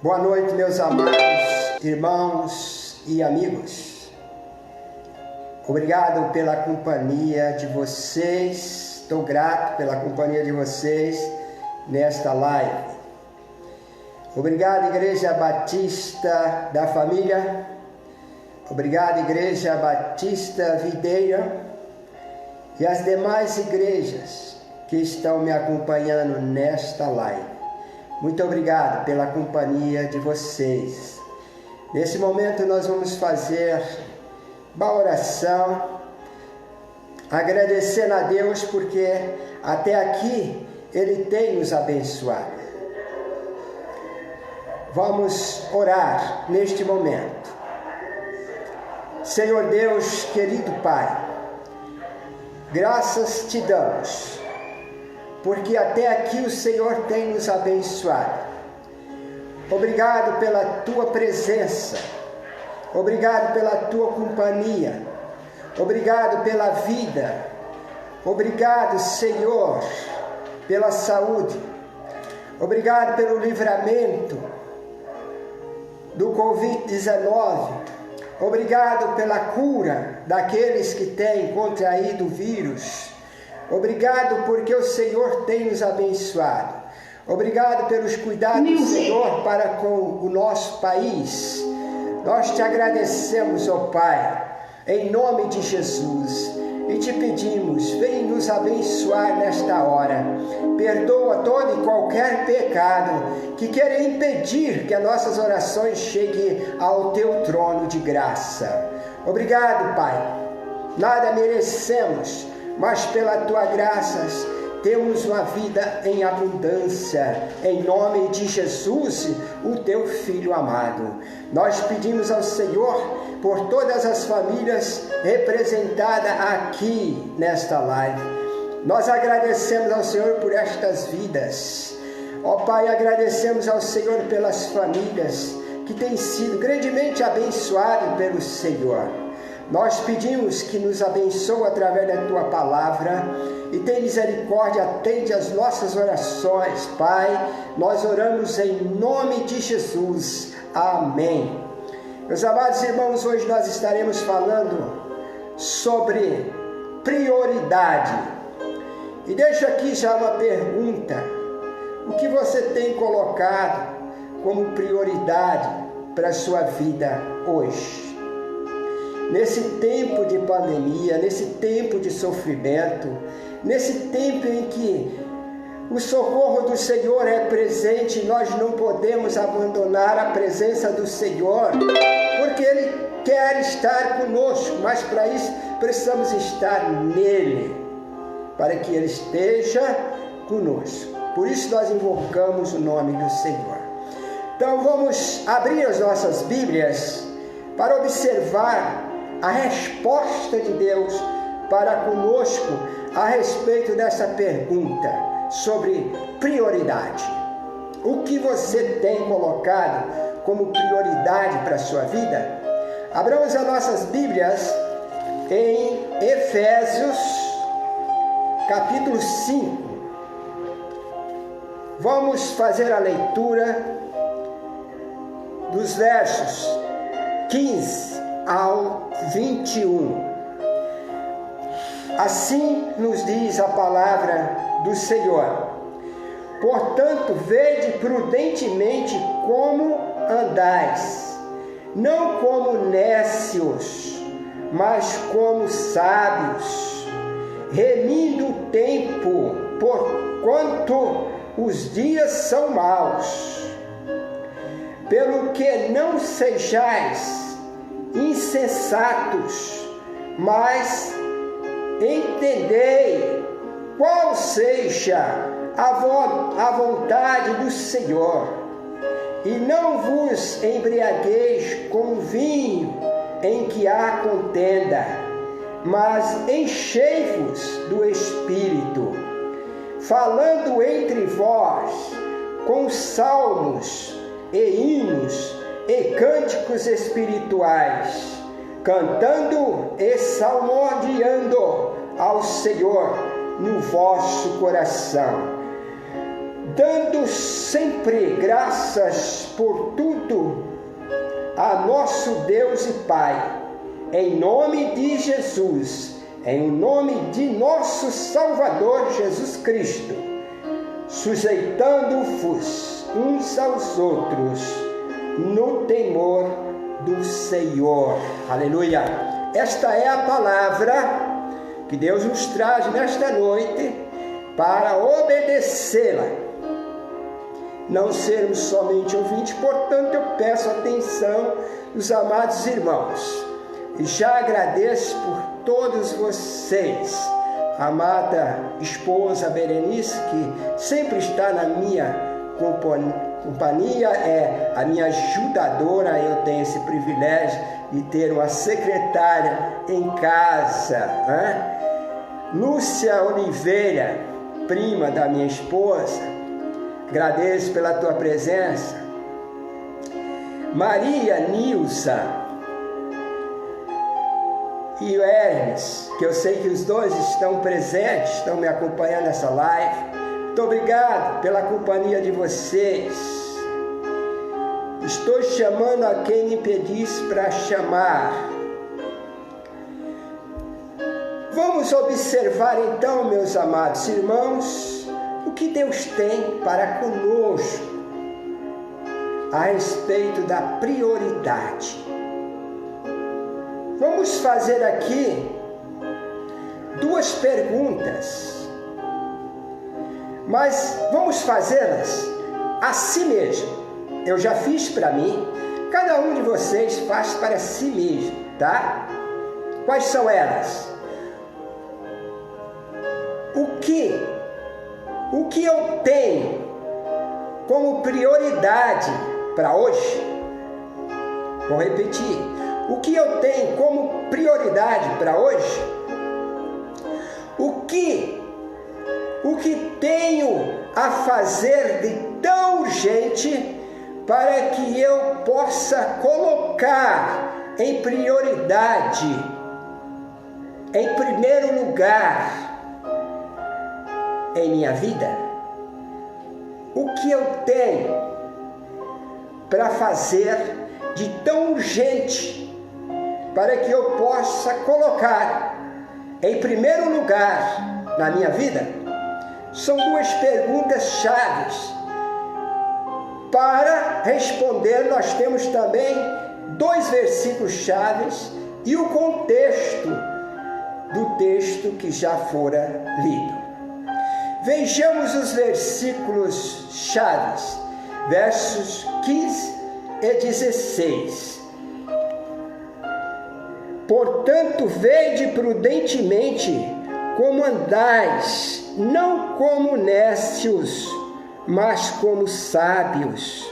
Boa noite, meus amados irmãos e amigos. Obrigado pela companhia de vocês. Estou grato pela companhia de vocês nesta live. Obrigado, Igreja Batista da Família. Obrigado, Igreja Batista Videira e as demais igrejas que estão me acompanhando nesta live. Muito obrigado pela companhia de vocês. Nesse momento nós vamos fazer uma oração, agradecendo a Deus porque até aqui Ele tem nos abençoado. Vamos orar neste momento. Senhor Deus, querido Pai, graças te damos, porque até aqui o Senhor tem nos abençoado. Obrigado pela tua presença, obrigado pela tua companhia, obrigado pela vida, obrigado, Senhor, pela saúde, obrigado pelo livramento do Covid-19, obrigado pela cura daqueles que têm contraído o vírus. Obrigado porque o Senhor tem nos abençoado. Obrigado pelos cuidados do Senhor para com o nosso país. Nós te agradecemos, ó Pai, em nome de Jesus. E te pedimos, vem nos abençoar nesta hora. Perdoa todo e qualquer pecado que queira impedir que as nossas orações cheguem ao teu trono de graça. Obrigado, Pai. Nada merecemos, mas pela tua graça temos uma vida em abundância. Em nome de Jesus, o teu Filho amado. Nós pedimos ao Senhor por todas as famílias representadas aqui nesta live. Nós agradecemos ao Senhor por estas vidas. Ó Pai, agradecemos ao Senhor pelas famílias que têm sido grandemente abençoadas pelo Senhor. Nós pedimos que nos abençoe através da tua palavra e tem misericórdia, atende as nossas orações, Pai. Nós oramos em nome de Jesus. Amém. Meus amados irmãos, hoje nós estaremos falando sobre prioridade. E deixo aqui já uma pergunta: o que você tem colocado como prioridade para a sua vida hoje? Nesse tempo de pandemia, nesse tempo de sofrimento, nesse tempo em que o socorro do Senhor é presente, nós não podemos abandonar a presença do Senhor, porque Ele quer estar conosco, mas para isso precisamos estar nele, para que Ele esteja conosco. Por isso nós invocamos o nome do Senhor. Então vamos abrir as nossas Bíblias para observar a resposta de Deus para conosco a respeito dessa pergunta sobre prioridade. O que você tem colocado como prioridade para a sua vida? Abramos as nossas Bíblias em Efésios, capítulo 5. Vamos fazer a leitura dos versos 15 ao 21. Assim nos diz a palavra do Senhor: portanto, vede prudentemente como andais, não como nécios, mas como sábios, remindo o tempo, porquanto os dias são maus. Pelo que não sejais insensatos, mas entendei qual seja a vontade do Senhor, e não vos embriagueis com vinho em que há contenda, mas enchei-vos do Espírito, falando entre vós com salmos e hinos e cânticos espirituais, cantando e salmodiando ao Senhor no vosso coração, dando sempre graças por tudo a nosso Deus e Pai, em nome de Jesus, em nome de nosso Salvador Jesus Cristo, sujeitando-vos uns aos outros no temor do Senhor. Aleluia! Esta é a palavra que Deus nos traz nesta noite para obedecê-la. Não sermos somente ouvintes, portanto eu peço a atenção dos amados irmãos. E já agradeço por todos vocês, amada esposa Berenice, que sempre está na minha companhia, é a minha ajudadora. Eu tenho esse privilégio de ter uma secretária em casa, né? Lúcia Oliveira, prima da minha esposa, agradeço pela tua presença. Maria Nilza e o Hermes, que eu sei que os dois estão presentes, estão me acompanhando nessa live. Muito obrigado pela companhia de vocês. Estou chamando a quem me pedisse para chamar. Vamos observar então, meus amados irmãos, o que Deus tem para conosco a respeito da prioridade. Vamos fazer aqui duas perguntas, mas vamos fazê-las a si mesmo. Eu já fiz para mim, cada um de vocês faz para si mesmo, tá? Quais são elas? O que eu tenho como prioridade para hoje? Vou repetir. O que eu tenho como prioridade para hoje? O que tenho a fazer de tão urgente para que eu possa colocar em prioridade, em primeiro lugar, em minha vida? O que eu tenho para fazer de tão urgente para que eu possa colocar em primeiro lugar na minha vida? São duas perguntas chaves. Para responder, nós temos também dois versículos chaves e o contexto do texto que já fora lido. Vejamos os versículos chaves, versos 15 e 16. Portanto, vede prudentemente como andais, não como nécios, mas como sábios,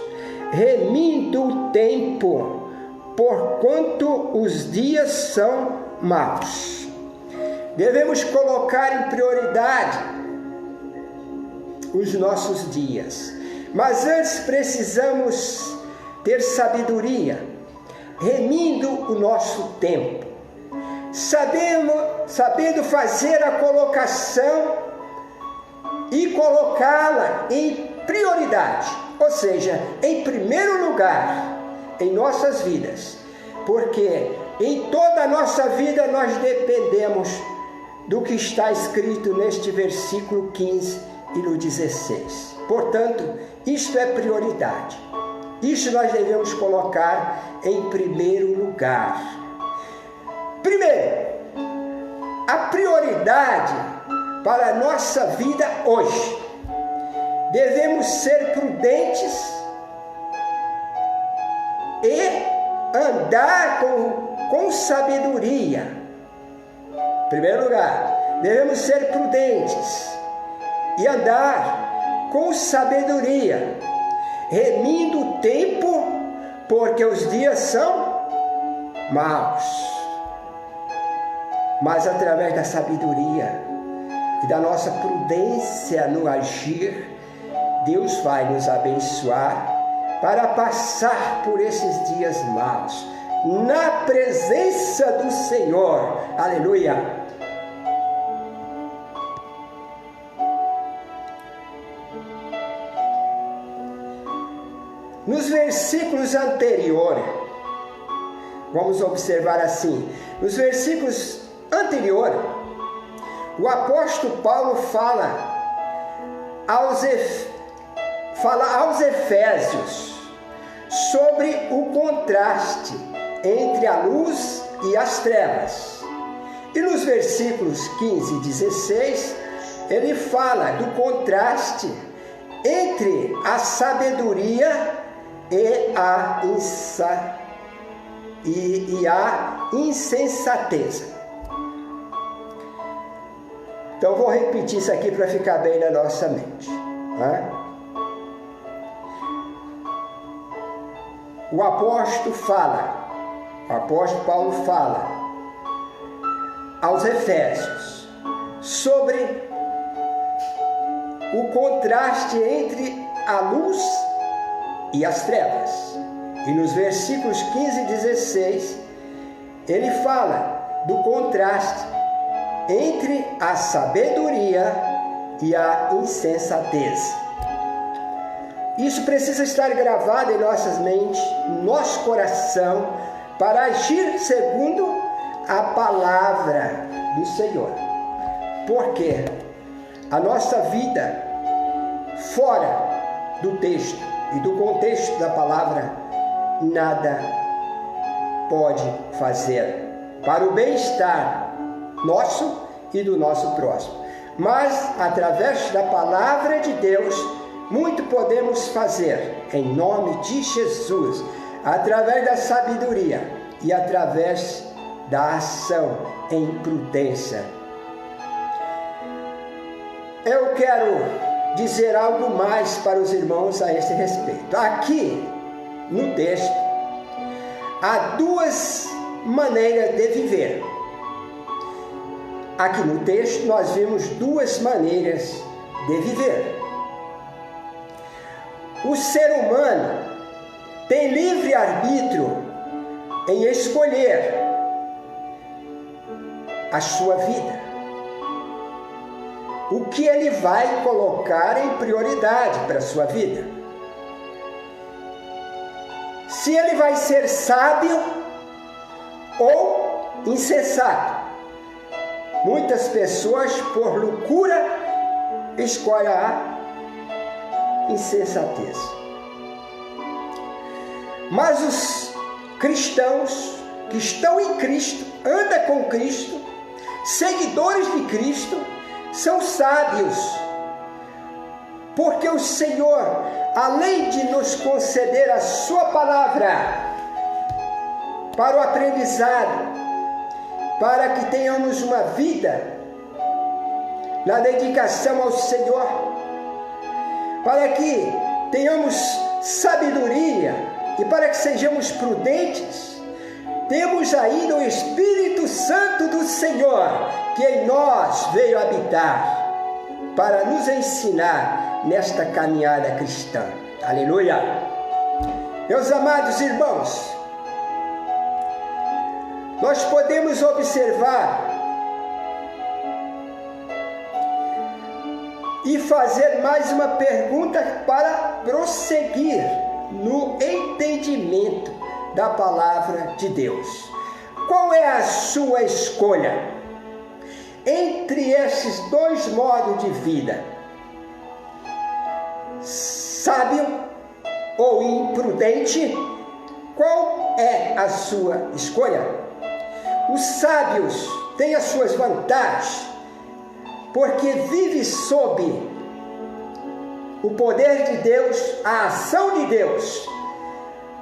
remindo o tempo, porquanto os dias são maus. Devemos colocar em prioridade os nossos dias, mas antes precisamos ter sabedoria, remindo o nosso tempo, sabendo fazer a colocação e colocá-la em prioridade, ou seja, em primeiro lugar em nossas vidas, porque em toda a nossa vida nós dependemos do que está escrito neste versículo 15 e no 16. Portanto, isto é prioridade. Isso nós devemos colocar em primeiro lugar. Primeiro, a prioridade para a nossa vida hoje. Devemos ser prudentes e andar com sabedoria. Em primeiro lugar, devemos ser prudentes e andar com sabedoria, remindo o tempo, porque os dias são maus. Mas através da sabedoria e da nossa prudência no agir, Deus vai nos abençoar para passar por esses dias maus, na presença do Senhor. Aleluia! nos versículos anteriores, vamos observar assim, nos versículos anteriores, o apóstolo Paulo fala aos Efésios sobre o contraste entre a luz e as trevas. E nos versículos 15 e 16, ele fala do contraste entre a sabedoria e a insensatez. Então vou repetir isso aqui para ficar bem na nossa mente. O apóstolo Paulo fala aos Efésios sobre o contraste entre a luz e as trevas. E nos versículos 15 e 16, ele fala do contraste entre a sabedoria e a insensatez. Isso precisa estar gravado em nossas mentes, no nosso coração, para agir segundo a palavra do Senhor. Porque a nossa vida, fora do texto e do contexto da palavra, nada pode fazer para o bem-estar nosso e do nosso próximo. Mas, através da palavra de Deus, muito podemos fazer, em nome de Jesus, através da sabedoria e através da ação em prudência. Eu quero dizer algo mais para os irmãos a esse respeito. Aqui, no texto, há duas maneiras de viver. Aqui no texto, nós vimos duas maneiras de viver. O ser humano tem livre-arbítrio em escolher a sua vida. O que ele vai colocar em prioridade para a sua vida. Se ele vai ser sábio ou insensato. Muitas pessoas, por loucura, escolhem a insensatez. Mas os cristãos que estão em Cristo, andam com Cristo, seguidores de Cristo, são sábios, porque o Senhor, além de nos conceder a sua palavra para o aprendizado, para que tenhamos uma vida na dedicação ao Senhor, para que tenhamos sabedoria e para que sejamos prudentes, temos ainda o Espírito Santo do Senhor, que em nós veio habitar, para nos ensinar nesta caminhada cristã. Aleluia! Meus amados irmãos, nós podemos observar e fazer mais uma pergunta para prosseguir no entendimento da palavra de Deus. Qual é a sua escolha entre esses dois modos de vida? Sábio ou imprudente? Qual é a sua escolha? Os sábios têm as suas vantagens, porque vive sob o poder de Deus, a ação de Deus,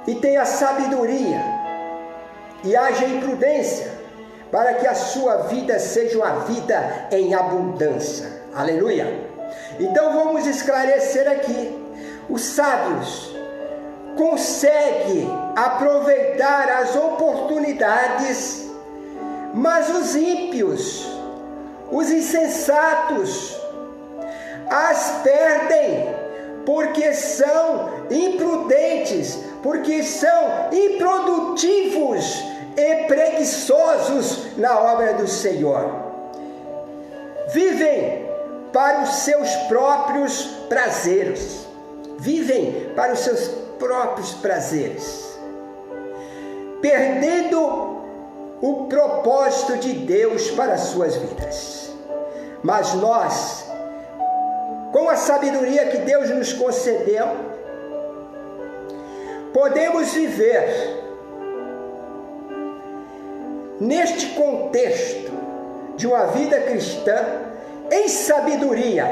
e tem a sabedoria, e age em prudência, para que a sua vida seja uma vida em abundância. Aleluia! Então vamos esclarecer aqui. Os sábios conseguem aproveitar as oportunidades, mas os ímpios, os insensatos, as perdem, porque são imprudentes, porque são improdutivos e preguiçosos na obra do Senhor. Vivem para os seus próprios prazeres. vivem para os seus próprios prazeres, perdendo o propósito de Deus para as suas vidas. Mas nós, com a sabedoria que Deus nos concedeu, podemos viver neste contexto de uma vida cristã em sabedoria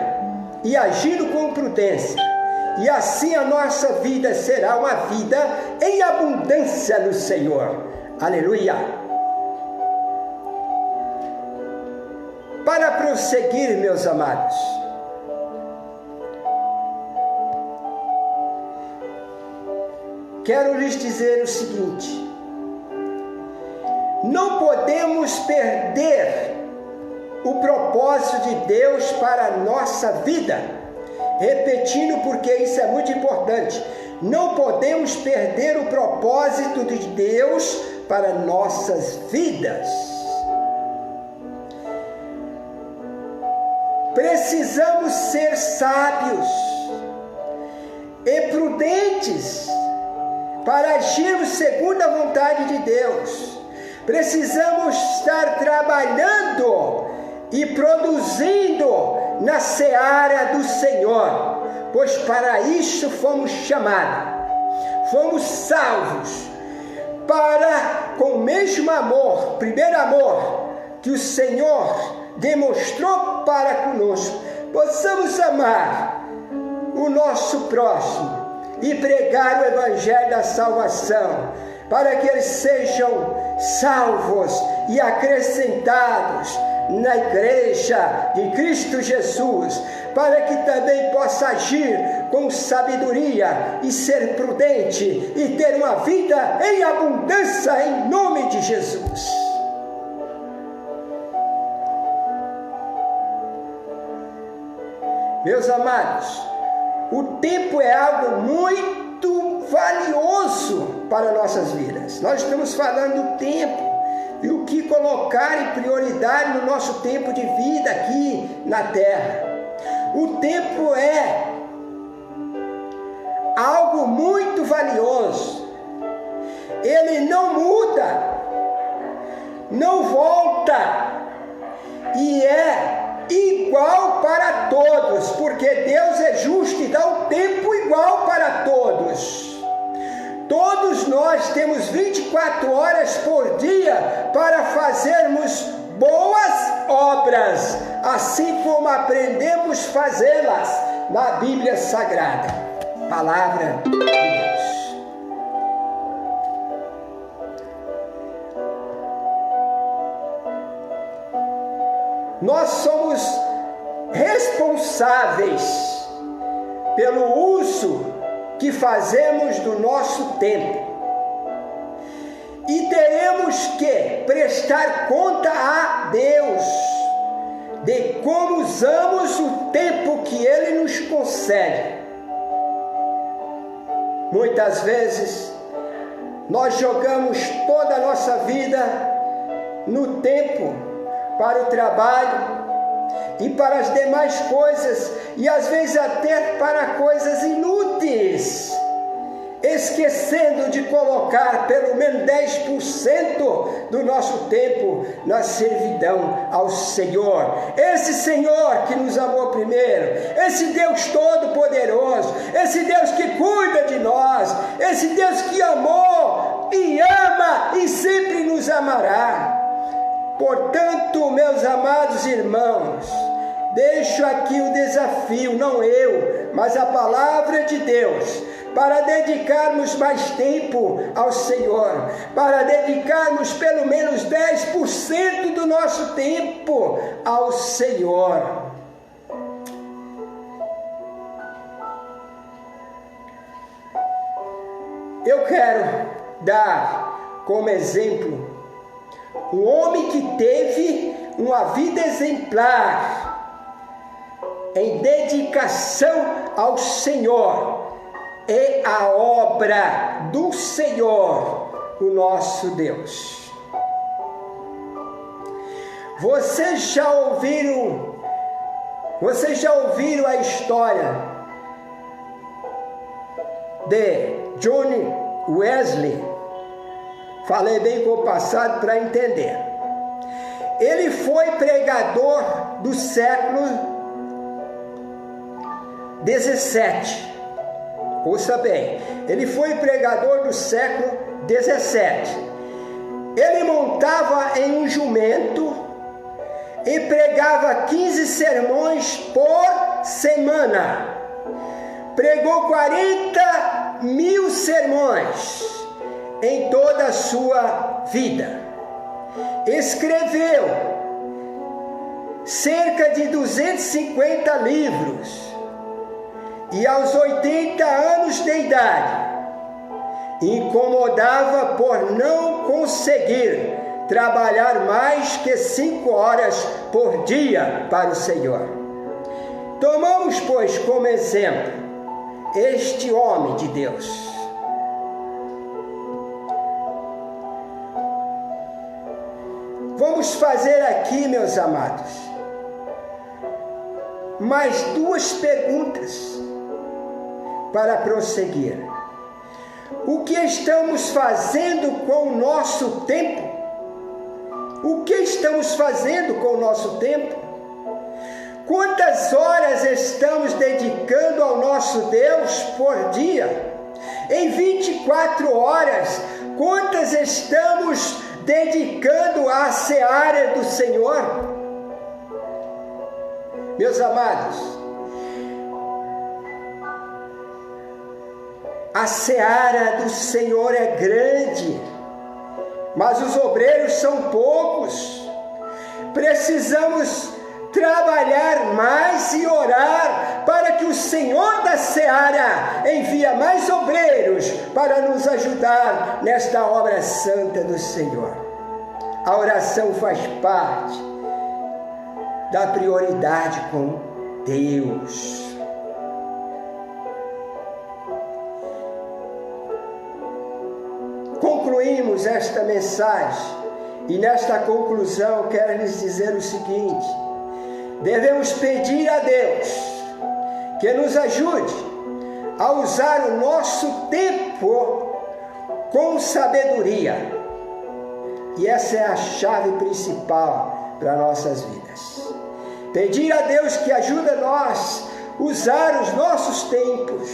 e agindo com prudência, e assim a nossa vida será uma vida em abundância no Senhor. Aleluia! Para prosseguir, meus amados, quero lhes dizer o seguinte: não podemos perder o propósito de Deus para a nossa vida. Repetindo, porque isso é muito importante. Não podemos perder o propósito de Deus para nossas vidas. Precisamos ser sábios e prudentes para agirmos segundo a vontade de Deus. Precisamos estar trabalhando e produzindo na seara do Senhor, pois para isso fomos chamados, fomos salvos, para, com o mesmo amor, primeiro amor, que o Senhor demonstrou para conosco, possamos amar o nosso próximo e pregar o Evangelho da salvação, para que eles sejam salvos e acrescentados na igreja de Cristo Jesus, para que também possa agir com sabedoria e ser prudente e ter uma vida em abundância em nome de Jesus. Meus amados, o tempo é algo muito valioso para nossas vidas. Nós estamos falando do tempo e o que colocar em prioridade no nosso tempo de vida aqui na terra. O tempo é algo muito valioso. Ele não muda, não volta e é igual para todos, porque Deus é justo e dá um tempo igual para todos. Todos nós temos 24 horas por dia para fazermos boas obras, assim como aprendemos fazê-las na Bíblia Sagrada, Palavra de Deus. Nós somos responsáveis pelo uso que fazemos do nosso tempo, e teremos que prestar conta a Deus de como usamos o tempo que Ele nos concede. Muitas vezes nós jogamos toda a nossa vida no tempo para o trabalho e para as demais coisas, e às vezes até para coisas inúteis, esquecendo de colocar pelo menos 10% do nosso tempo na servidão ao Senhor. Esse Senhor que nos amou primeiro, esse Deus todo-poderoso, esse Deus que cuida de nós, esse Deus que amou e ama e sempre nos amará. Portanto, meus amados irmãos, deixo aqui o desafio, não eu, mas a palavra de Deus, para dedicarmos mais tempo ao Senhor, para dedicarmos pelo menos 10% do nosso tempo ao Senhor. Eu quero dar como exemplo um homem que teve uma vida exemplar em dedicação ao Senhor e à obra do Senhor, o nosso Deus. Vocês já ouviram a história de John Wesley, falei bem com o passado para entender. Ele foi pregador do século 17. Ouça bem, ele foi pregador do século 17. Ele montava em um jumento e pregava 15 sermões por semana. Pregou 40.000 sermões em toda a sua vida. Escreveu cerca de 250 livros. E aos 80 anos de idade, incomodava por não conseguir trabalhar mais que 5 horas por dia para o Senhor. Tomamos, pois, como exemplo este homem de Deus. Vamos fazer aqui, meus amados, mais 2 perguntas para prosseguir. O que estamos fazendo com o nosso tempo? O que estamos fazendo com o nosso tempo? Quantas horas estamos dedicando ao nosso Deus por dia? Em 24 horas, quantas estamos dedicando à seara do Senhor? Meus amados, a seara do Senhor é grande, mas os obreiros são poucos. Precisamos trabalhar mais e orar para que o Senhor da seara envie mais obreiros para nos ajudar nesta obra santa do Senhor. A oração faz parte da prioridade com Deus. Concluímos esta mensagem e nesta conclusão quero lhes dizer o seguinte: devemos pedir a Deus que nos ajude a usar o nosso tempo com sabedoria. E essa é a chave principal para nossas vidas. Pedir a Deus que ajude nós a usar os nossos tempos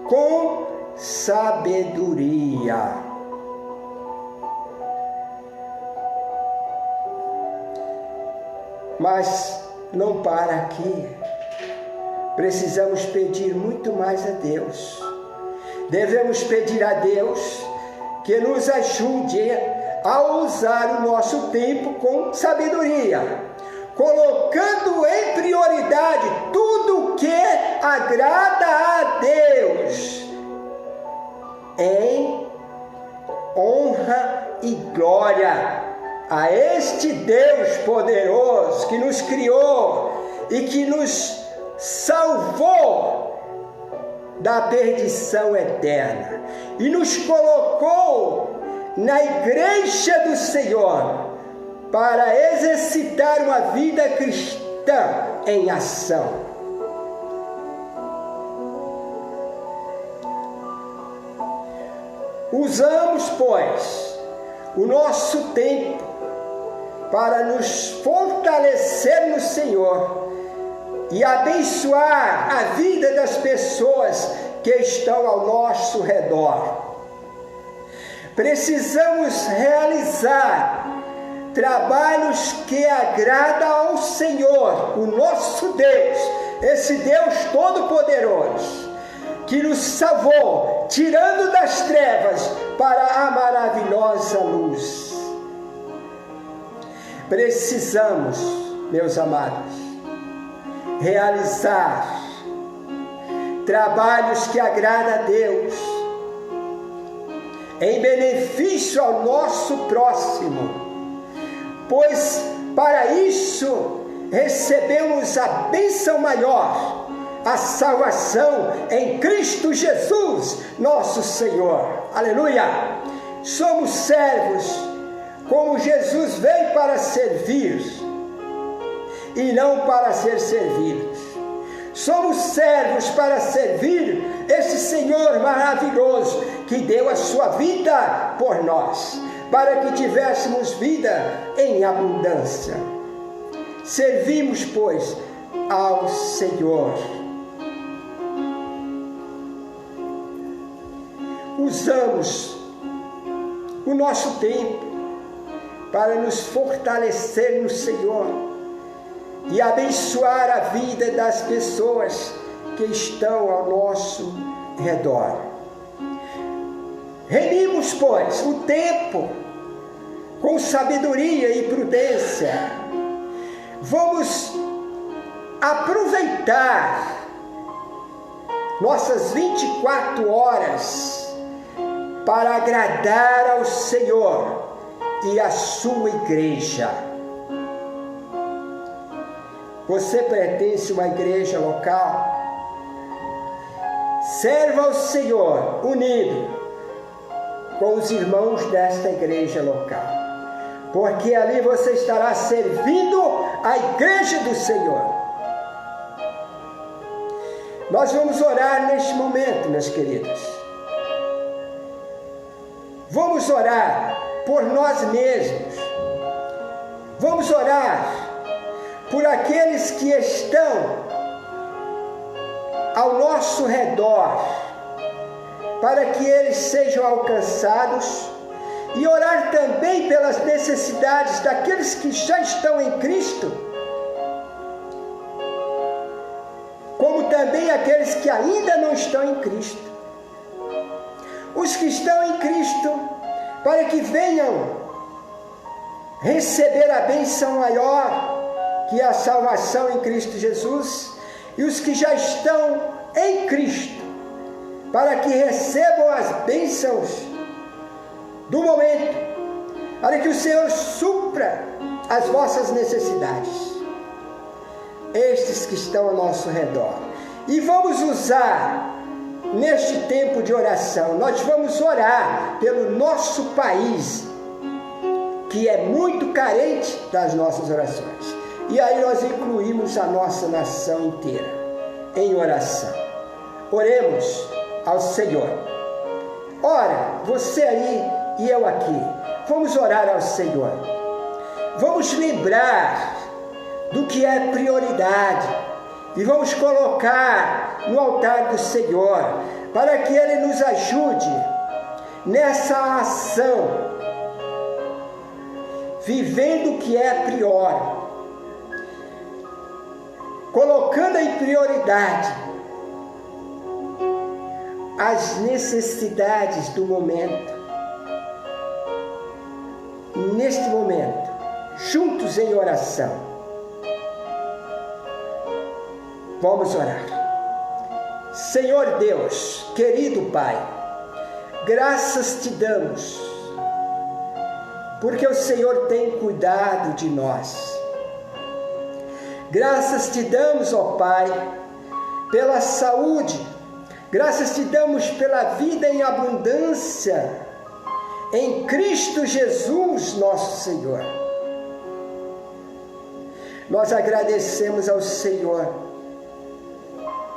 com sabedoria. Mas não para aqui. Precisamos pedir muito mais a Deus. Devemos pedir a Deus que nos ajude a usar o nosso tempo com sabedoria, colocando em prioridade tudo que agrada a Deus, em honra e glória a este Deus poderoso que nos criou e que nos salvou da perdição eterna e nos colocou na igreja do Senhor para exercitar uma vida cristã em ação. Usamos, pois, o nosso tempo para nos fortalecer no Senhor e abençoar a vida das pessoas que estão ao nosso redor. Precisamos realizar trabalhos que agradam ao Senhor, o nosso Deus, esse Deus Todo-Poderoso, que nos salvou, tirando das trevas para a maravilhosa luz. Precisamos, meus amados, realizar trabalhos que agradam a Deus, em benefício ao nosso próximo, pois para isso recebemos a bênção maior, a salvação em Cristo Jesus, nosso Senhor. Aleluia! Somos servos, como Jesus veio para servir e não para ser servidos. Somos servos para servir esse Senhor Senhor maravilhoso que deu a sua vida por nós, para que tivéssemos vida em abundância. Servimos, pois, ao Senhor. Usamos o nosso tempo para nos fortalecer no Senhor e abençoar a vida das pessoas que estão ao nosso redor. Remimos, pois, o tempo com sabedoria e prudência. Vamos aproveitar nossas 24 horas para agradar ao Senhor e à sua igreja. Você pertence a uma igreja local? Serva ao Senhor unido com os irmãos desta igreja local, porque ali você estará servindo a igreja do Senhor. Nós vamos orar neste momento, meus queridos. Vamos orar por nós mesmos. Vamos orar por aqueles que estão ao nosso redor, para que eles sejam alcançados, e orar também pelas necessidades daqueles que já estão em Cristo, como também aqueles que ainda não estão em Cristo. Os que estão em Cristo, para que venham receber a bênção maior, que é a salvação em Cristo Jesus, e os que já estão em Cristo, para que recebam as bênçãos do momento, para que o Senhor supra as vossas necessidades. Estes que estão ao nosso redor. E vamos usar, neste tempo de oração, nós vamos orar pelo nosso país, que é muito carente das nossas orações. E aí nós incluímos a nossa nação inteira em oração. Oremos ao Senhor. Ora, você aí e eu aqui, vamos orar ao Senhor. Vamos lembrar do que é prioridade e vamos colocar no altar do Senhor, para que Ele nos ajude nessa ação, vivendo o que é prior, colocando em prioridade as necessidades do momento. Neste momento, juntos em oração, vamos orar. Senhor Deus, querido Pai, graças te damos, porque o Senhor tem cuidado de nós. Graças te damos, ó Pai, pela saúde. Graças te damos pela vida em abundância em Cristo Jesus, nosso Senhor. Nós agradecemos ao Senhor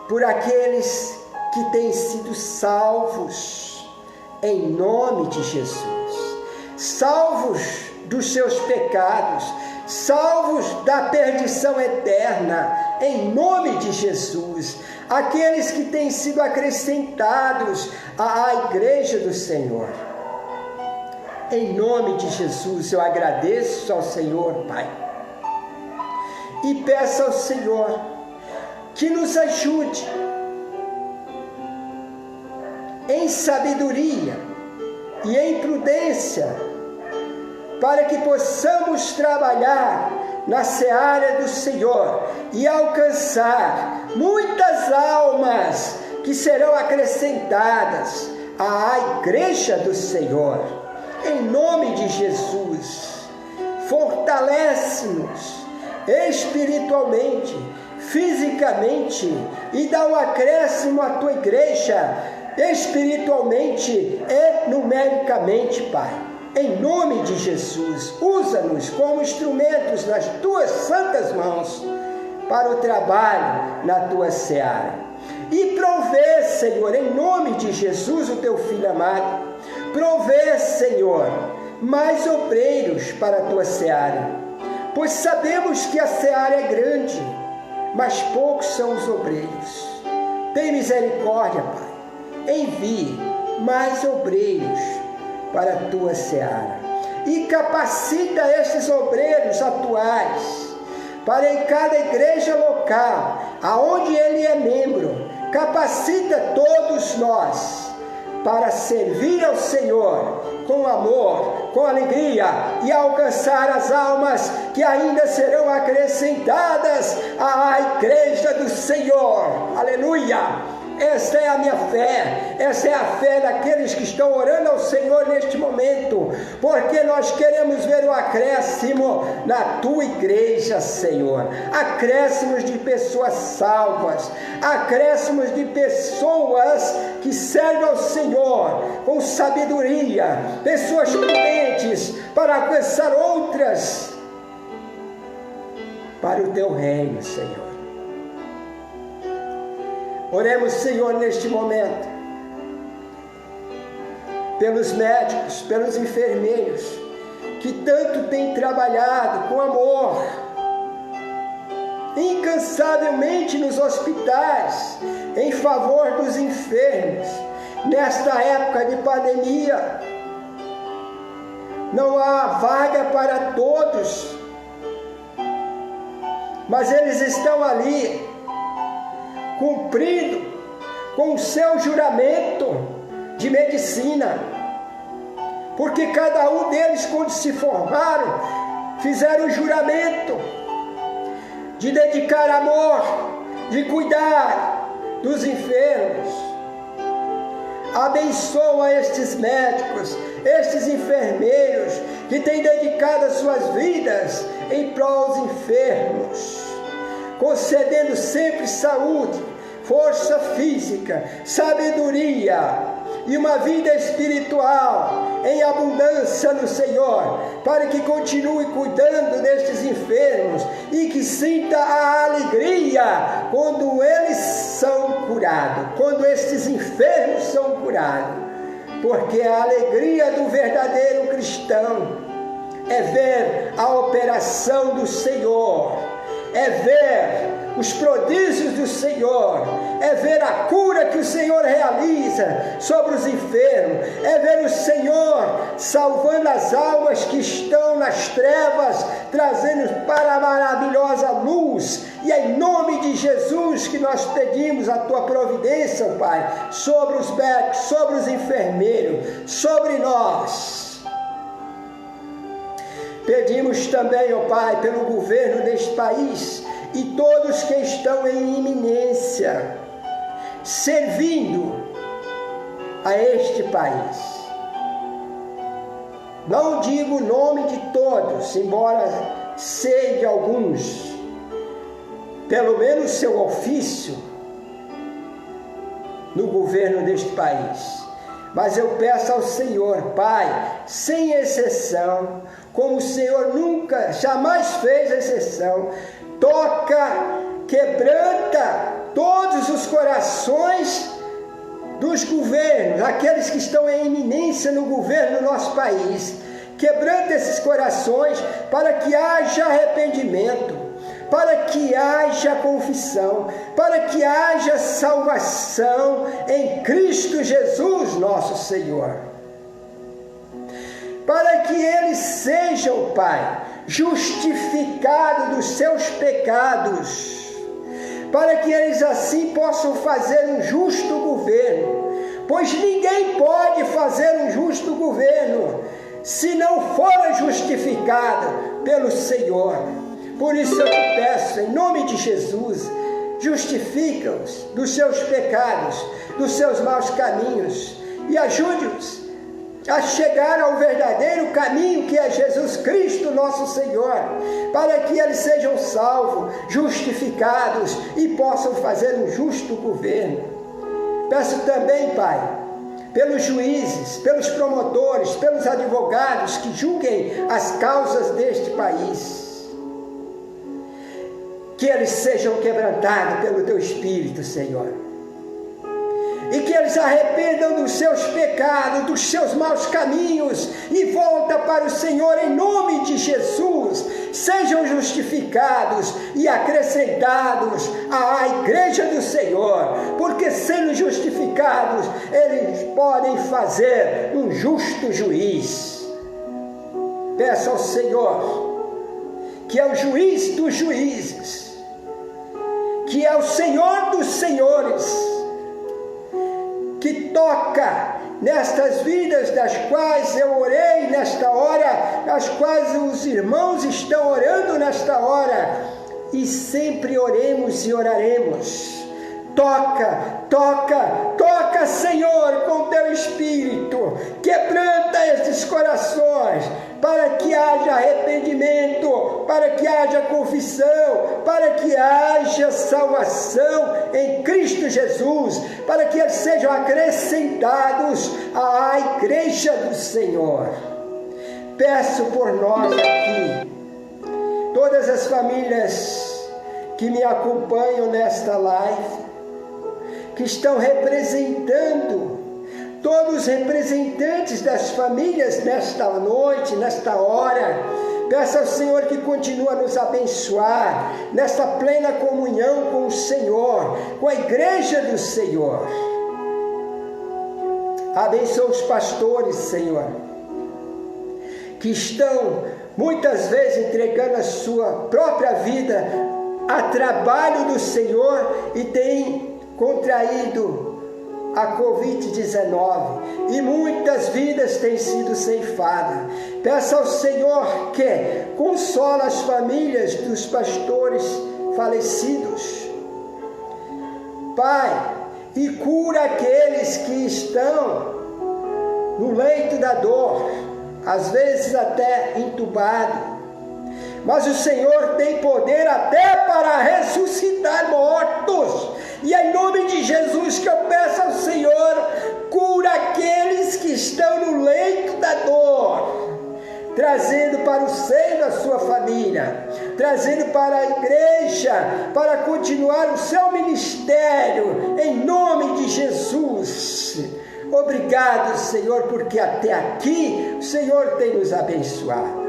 por aqueles que têm sido salvos em nome de Jesus, salvos dos seus pecados, salvos da perdição eterna, em nome de Jesus, aqueles que têm sido acrescentados à igreja do Senhor. Em nome de Jesus, eu agradeço ao Senhor, Pai, e peço ao Senhor que nos ajude em sabedoria e em prudência, para que possamos trabalhar na seara do Senhor e alcançar muitas almas que serão acrescentadas à igreja do Senhor. Em nome de Jesus, fortalece-nos espiritualmente, fisicamente, e dá um acréscimo à tua igreja, espiritualmente e numericamente, Pai. Em nome de Jesus, usa-nos como instrumentos nas tuas santas mãos para o trabalho na tua seara. E provê, Senhor, em nome de Jesus, o teu Filho amado. Provê, Senhor, mais obreiros para a tua seara, pois sabemos que a seara é grande, mas poucos são os obreiros. Tem misericórdia, Pai. Envie mais obreiros para a tua seara e capacita estes obreiros atuais para em cada igreja local, aonde ele é membro, capacita todos nós para servir ao Senhor com amor, com alegria e alcançar as almas que ainda serão acrescentadas à igreja do Senhor. Aleluia! Esta é a minha fé, essa é a fé daqueles que estão orando ao Senhor neste momento, porque nós queremos ver o acréscimo na tua igreja, Senhor, acréscimos de pessoas salvas, acréscimos de pessoas que servem ao Senhor com sabedoria, pessoas prudentes para alcançar outras para o teu reino, Senhor. Oremos, Senhor, neste momento, pelos médicos, pelos enfermeiros, que tanto têm trabalhado com amor, incansavelmente nos hospitais, em favor dos enfermos, nesta época de pandemia. Não há vaga para todos, mas eles estão ali, cumprindo com o seu juramento de medicina, porque cada um deles, quando se formaram, fizeram o juramento de dedicar amor, de cuidar dos enfermos. Abençoa estes médicos, estes enfermeiros que têm dedicado as suas vidas em prol dos enfermos, concedendo sempre saúde, força física, sabedoria e uma vida espiritual em abundância no Senhor, para que continue cuidando destes enfermos e que sinta a alegria quando eles são curados, quando estes enfermos são curados, porque a alegria do verdadeiro cristão é ver a operação do Senhor, é ver os prodígios do Senhor, é ver a cura que o Senhor realiza sobre os enfermos, é ver o Senhor salvando as almas que estão nas trevas, trazendo para a maravilhosa luz. E é em nome de Jesus que nós pedimos a tua providência, Pai, sobre os médicos, sobre os enfermeiros, sobre nós. Pedimos também, ó Pai, pelo governo deste país e todos que estão em iminência, servindo a este país. Não digo o nome de todos, embora sei de alguns, pelo menos seu ofício no governo deste país. Mas eu peço ao Senhor, Pai, sem exceção, como o Senhor nunca, jamais fez exceção, toca, quebranta todos os corações dos governos, aqueles que estão em iminência no governo do nosso país. Quebranta esses corações para que haja arrependimento, para que haja confissão, para que haja salvação em Cristo Jesus, nosso Senhor. Para que eles sejam, Pai, justificados dos seus pecados, para que eles assim possam fazer um justo governo, pois ninguém pode fazer um justo governo se não for justificado pelo Senhor. Por isso eu te peço, em nome de Jesus, justifica-os dos seus pecados, dos seus maus caminhos, e ajude-os a chegar ao verdadeiro caminho que é Jesus Cristo, nosso Senhor, para que eles sejam salvos, justificados e possam fazer um justo governo. Peço também, Pai, pelos juízes, pelos promotores, pelos advogados que julguem as causas deste país, que eles sejam quebrantados pelo Teu Espírito, Senhor. e que eles arrependam dos seus pecados, dos seus maus caminhos e voltem para o Senhor em nome de Jesus. Sejam justificados e acrescentados à igreja do Senhor, porque sendo justificados, eles podem fazer um justo juiz. Peço ao Senhor, que é o juiz dos juízes, que é o Senhor dos senhores, que toca nestas vidas das quais eu orei nesta hora, as quais os irmãos estão orando nesta hora, e sempre oremos e oraremos. Toca, toca, toca, Senhor, com teu Espírito, quebranta esses corações, para que haja arrependimento, para que haja confissão, para que haja salvação em Cristo Jesus, para que eles sejam acrescentados à igreja do Senhor. Peço por nós aqui, todas as famílias que me acompanham nesta live, que estão representando, todos os representantes das famílias nesta noite, nesta hora, peço ao Senhor que continue a nos abençoar, nesta plena comunhão com o Senhor, com a igreja do Senhor. Abençoa os pastores, Senhor, que estão muitas vezes entregando a sua própria vida a trabalho do Senhor e têm contraído a Covid-19 e muitas vidas têm sido ceifadas. Peço ao Senhor que consola as famílias dos pastores falecidos, Pai, e cura aqueles que estão no leito da dor, às vezes até entubado. Mas o Senhor tem poder até para ressuscitar mortos. E é em nome de Jesus que eu peço ao Senhor, cura aqueles que estão no leito da dor, trazendo para o seio da sua família, trazendo para a igreja, para continuar o seu ministério, em nome de Jesus. Obrigado, Senhor, porque até aqui o Senhor tem nos abençoado.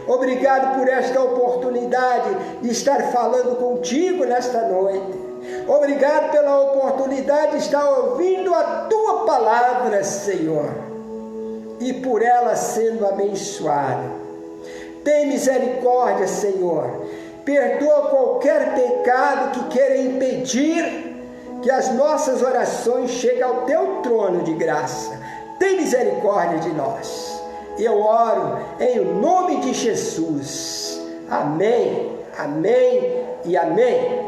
Obrigado por esta oportunidade de estar falando contigo nesta noite. Obrigado pela oportunidade de estar ouvindo a tua palavra, Senhor, e por ela sendo abençoada. Tem misericórdia, Senhor. Perdoa qualquer pecado que queira impedir que as nossas orações cheguem ao teu trono de graça. Tem misericórdia de nós. Eu oro em nome de Jesus. Amém, amém e amém.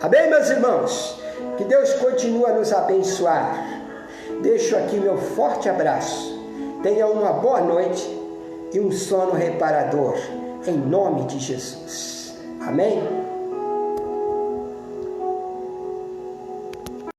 Amém, meus irmãos? Que Deus continue a nos abençoar. Deixo aqui meu forte abraço. Tenha uma boa noite e um sono reparador. Em nome de Jesus. Amém?